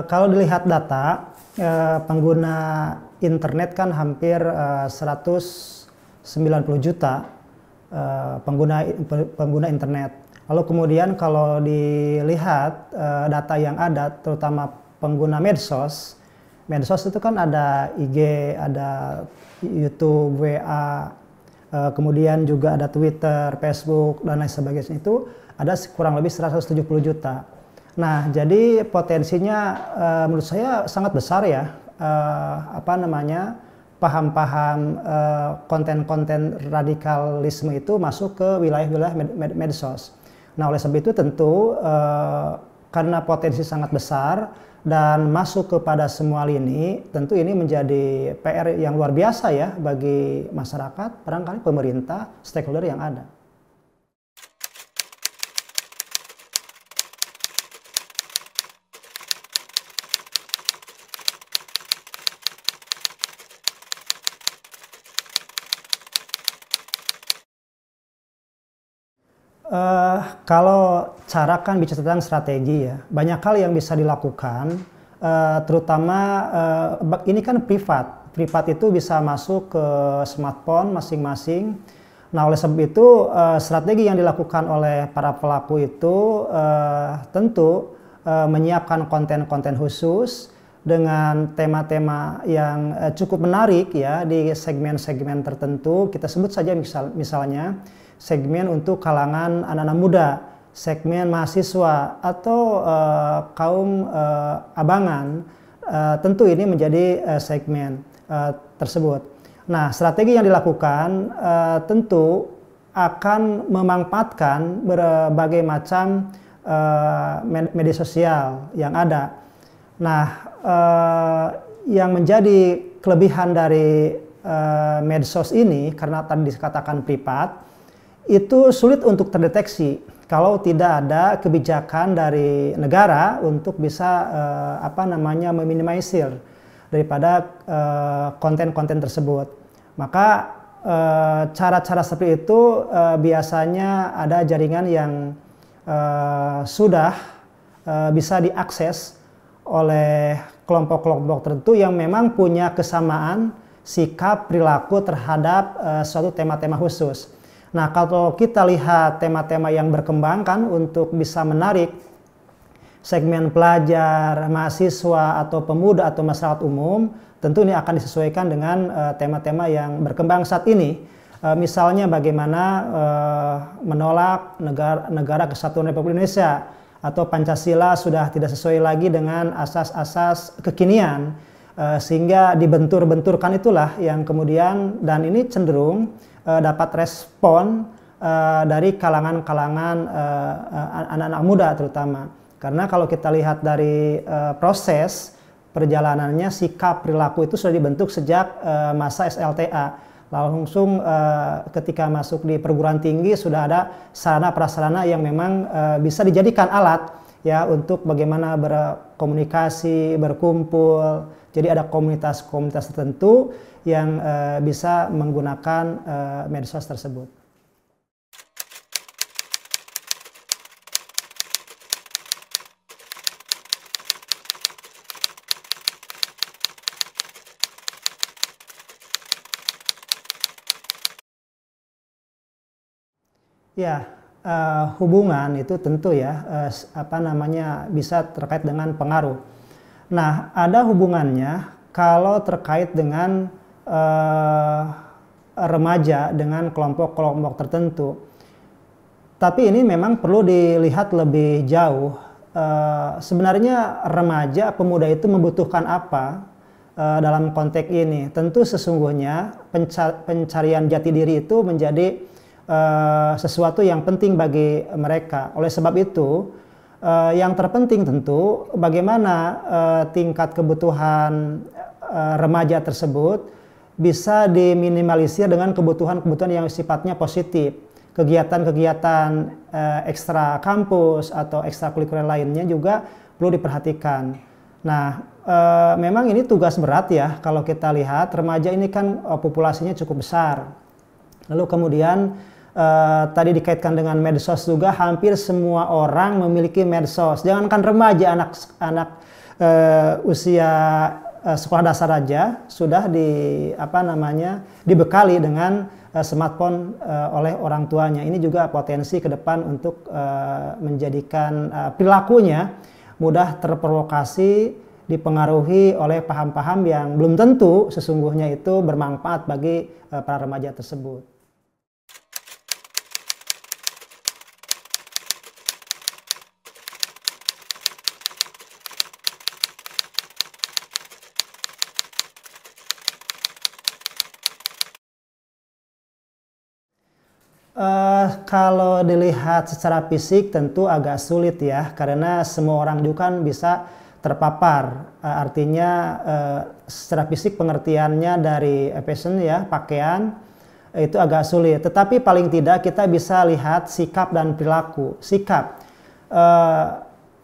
Kalau dilihat data, pengguna internet kan hampir 190 juta pengguna internet. Lalu kemudian kalau dilihat data yang ada, terutama pengguna medsos itu kan ada IG, ada YouTube, WA, kemudian juga ada Twitter, Facebook, dan lain sebagainya. Itu ada kurang lebih 170 juta. Nah, jadi potensinya menurut saya sangat besar ya, paham-paham konten-konten radikalisme itu masuk ke wilayah-wilayah medsos. Nah, oleh sebab itu tentu karena potensi sangat besar dan masuk kepada semua lini, tentu ini menjadi PR yang luar biasa ya bagi masyarakat, barangkali pemerintah, stakeholder yang ada. Kalau cara kan bicara tentang strategi ya, banyak hal yang bisa dilakukan, terutama ini kan privat itu bisa masuk ke smartphone masing-masing. Nah, oleh sebab itu strategi yang dilakukan oleh para pelaku itu tentu menyiapkan konten-konten khusus dengan tema-tema yang cukup menarik ya di segmen-segmen tertentu. Kita sebut saja misalnya segmen untuk kalangan anak-anak muda, segmen mahasiswa atau kaum abangan, tentu ini menjadi segmen tersebut. Nah, strategi yang dilakukan tentu akan memanfaatkan berbagai macam media sosial yang ada. Nah, yang menjadi kelebihan dari medsos ini, karena tadi dikatakan privat, itu sulit untuk terdeteksi kalau tidak ada kebijakan dari negara untuk bisa meminimalisir daripada konten-konten tersebut. Maka cara-cara seperti itu biasanya ada jaringan yang sudah bisa diakses oleh kelompok-kelompok tertentu yang memang punya kesamaan sikap perilaku terhadap suatu tema-tema khusus. Nah, kalau kita lihat tema-tema yang berkembang kan untuk bisa menarik segmen pelajar, mahasiswa, atau pemuda, atau masyarakat umum, tentu ini akan disesuaikan dengan tema-tema yang berkembang saat ini. Misalnya bagaimana menolak negara Kesatuan Republik Indonesia, atau Pancasila sudah tidak sesuai lagi dengan asas-asas kekinian, sehingga dibentur-benturkan itulah yang kemudian, dan ini cenderung dapat respon dari kalangan-kalangan anak-anak muda terutama. Karena kalau kita lihat dari proses perjalanannya, sikap perilaku itu sudah dibentuk sejak masa SLTA. Langsung ketika masuk di perguruan tinggi sudah ada sarana prasarana yang memang bisa dijadikan alat ya untuk bagaimana berkomunikasi, berkumpul. Jadi ada komunitas-komunitas tertentu yang bisa menggunakan medsos tersebut. Ya, hubungan itu tentu ya bisa terkait dengan pengaruh. Nah, ada hubungannya kalau terkait dengan remaja dengan kelompok-kelompok tertentu. Tapi ini memang perlu dilihat lebih jauh. Sebenarnya remaja, pemuda itu membutuhkan apa dalam konteks ini? Tentu sesungguhnya pencarian jati diri itu menjadi sesuatu yang penting bagi mereka. Oleh sebab itu, yang terpenting tentu bagaimana tingkat kebutuhan remaja tersebut bisa diminimalisir dengan kebutuhan-kebutuhan yang sifatnya positif. Kegiatan-kegiatan ekstra kampus atau ekstrakurikuler lainnya juga perlu diperhatikan. Nah, memang ini tugas berat ya kalau kita lihat remaja ini kan populasinya cukup besar. Lalu kemudian tadi dikaitkan dengan medsos juga, hampir semua orang memiliki medsos. Jangankan remaja, anak usia sekolah dasar aja sudah dibekali dengan smartphone oleh orang tuanya. Ini juga potensi ke depan untuk menjadikan perilakunya mudah terprovokasi, dipengaruhi oleh paham-paham yang belum tentu sesungguhnya itu bermanfaat bagi para remaja tersebut. Kalau dilihat secara fisik tentu agak sulit ya, karena semua orang juga kan bisa terpapar. Artinya secara fisik pengertiannya dari fashion ya, pakaian, itu agak sulit. Tetapi paling tidak kita bisa lihat sikap dan perilaku. Sikap,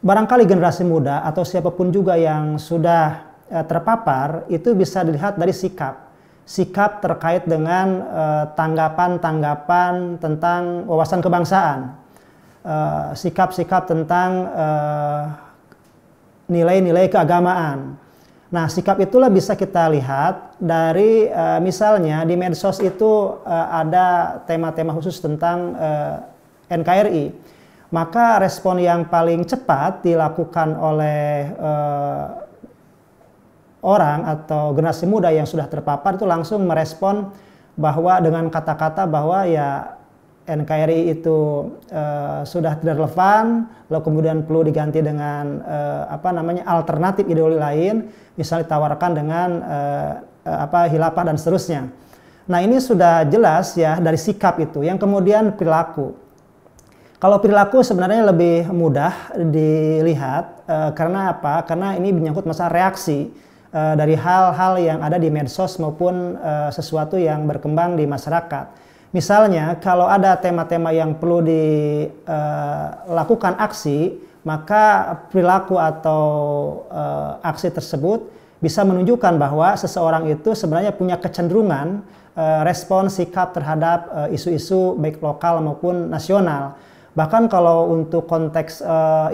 barangkali generasi muda atau siapapun juga yang sudah terpapar, itu bisa dilihat dari sikap. Sikap terkait dengan tanggapan-tanggapan tentang wawasan kebangsaan, sikap-sikap tentang nilai-nilai keagamaan. Nah, sikap itulah bisa kita lihat dari misalnya di medsos itu ada tema-tema khusus tentang NKRI. Maka respon yang paling cepat dilakukan oleh orang atau generasi muda yang sudah terpapar itu langsung merespon bahwa dengan kata-kata bahwa ya NKRI itu sudah tidak relevan, lalu kemudian perlu diganti dengan alternatif ideologi lain, misalnya ditawarkan dengan khilafah dan seterusnya. Nah, ini sudah jelas ya dari sikap itu. Yang kemudian perilaku. Kalau perilaku sebenarnya lebih mudah dilihat karena apa? Karena ini menyangkut masalah reaksi dari hal-hal yang ada di medsos maupun sesuatu yang berkembang di masyarakat. Misalnya kalau ada tema-tema yang perlu dilakukan aksi, maka perilaku atau aksi tersebut bisa menunjukkan bahwa seseorang itu sebenarnya punya kecenderungan respon sikap terhadap isu-isu baik lokal maupun nasional. Bahkan kalau untuk konteks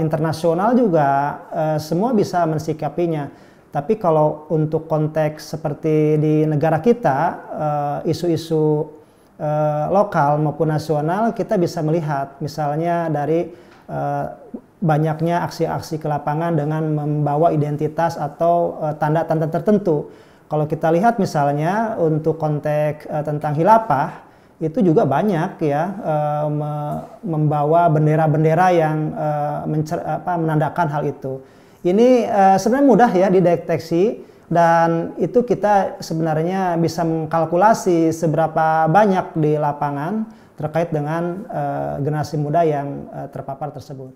internasional juga semua bisa mensikapinya. Tapi kalau untuk konteks seperti di negara kita, isu-isu lokal maupun nasional, kita bisa melihat misalnya dari banyaknya aksi-aksi ke lapangan dengan membawa identitas atau tanda-tanda tertentu. Kalau kita lihat misalnya untuk konteks tentang khilafah, itu juga banyak ya membawa bendera-bendera yang menandakan hal itu. Ini sebenarnya mudah ya dideteksi dan itu kita sebenarnya bisa mengkalkulasi seberapa banyak di lapangan terkait dengan generasi muda yang terpapar tersebut.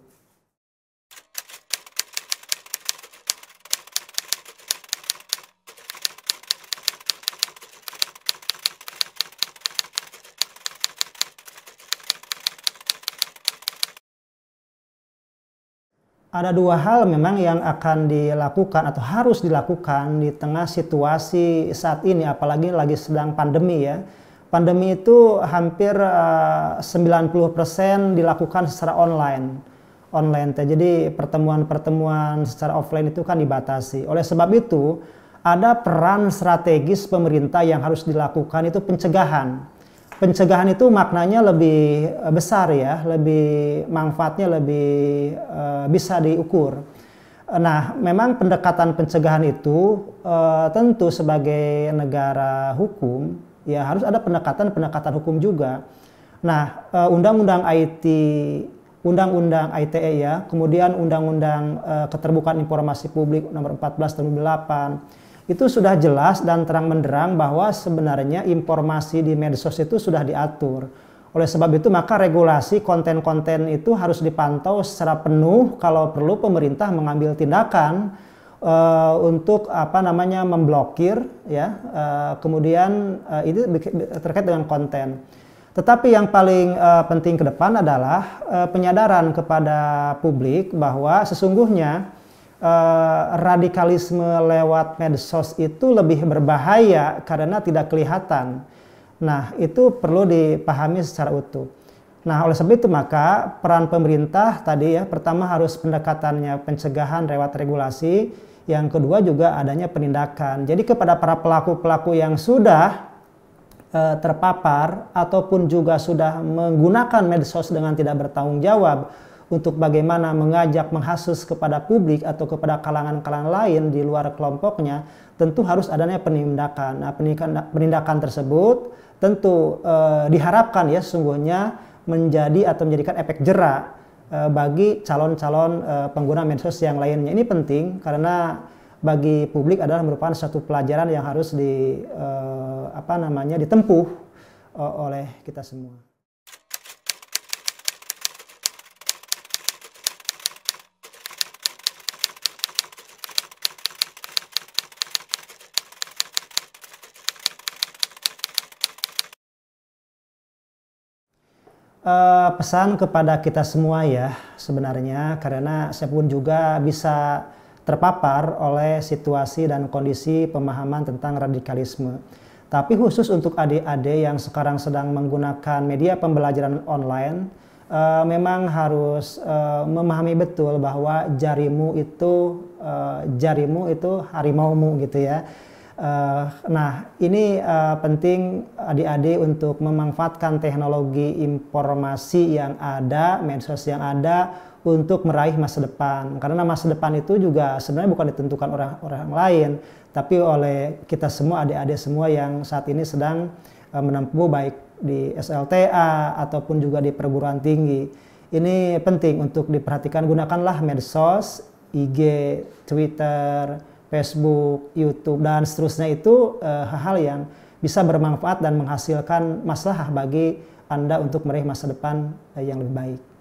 Ada dua hal memang yang akan dilakukan atau harus dilakukan di tengah situasi saat ini, apalagi lagi sedang pandemi ya. Pandemi itu hampir 90% dilakukan secara online. Jadi pertemuan-pertemuan secara offline itu kan dibatasi. Oleh sebab itu, ada peran strategis pemerintah yang harus dilakukan, itu pencegahan. Pencegahan itu maknanya lebih besar ya, manfaatnya lebih bisa diukur. Nah, memang pendekatan pencegahan itu tentu sebagai negara hukum ya harus ada pendekatan hukum juga. Nah, Undang-Undang ITE ya, kemudian Undang-Undang Keterbukaan Informasi Publik Nomor 14 Tahun 2008 itu sudah jelas dan terang benderang bahwa sebenarnya informasi di medsos itu sudah diatur. Oleh sebab itu maka regulasi konten-konten itu harus dipantau secara penuh, kalau perlu pemerintah mengambil tindakan untuk memblokir ya, kemudian ini terkait dengan konten. Tetapi yang paling penting ke depan adalah penyadaran kepada publik bahwa sesungguhnya radikalisme lewat medsos itu lebih berbahaya karena tidak kelihatan. Nah, itu perlu dipahami secara utuh. Nah, oleh sebab itu maka peran pemerintah tadi ya, pertama harus pendekatannya pencegahan lewat regulasi, Yang kedua juga adanya penindakan. Jadi kepada para pelaku-pelaku yang sudah terpapar ataupun juga sudah menggunakan medsos dengan tidak bertanggung jawab untuk bagaimana mengajak, menghasut kepada publik atau kepada kalangan-kalangan lain di luar kelompoknya, tentu harus adanya penindakan. Nah, penindakan tersebut tentu diharapkan ya sesungguhnya menjadi atau menjadikan efek jera bagi calon-calon pengguna medsos yang lainnya. Ini penting karena bagi publik adalah merupakan satu pelajaran yang harus ditempuh oleh kita semua. Pesan kepada kita semua ya sebenarnya, karena saya pun juga bisa terpapar oleh situasi dan kondisi pemahaman tentang radikalisme. Tapi khusus untuk adik-adik yang sekarang sedang menggunakan media pembelajaran online, memang harus memahami betul bahwa jarimu itu harimaumu gitu ya. Nah, ini penting adik-adik untuk memanfaatkan teknologi informasi yang ada, medsos yang ada untuk meraih masa depan. Karena masa depan itu juga sebenarnya bukan ditentukan orang lain, tapi oleh kita semua, adik-adik semua yang saat ini sedang menempuh baik di SLTA ataupun juga di perguruan tinggi. Ini penting untuk diperhatikan, gunakanlah medsos, IG, Twitter, Facebook, YouTube, dan seterusnya itu hal-hal yang bisa bermanfaat dan menghasilkan maslahah bagi Anda untuk meraih masa depan yang lebih baik.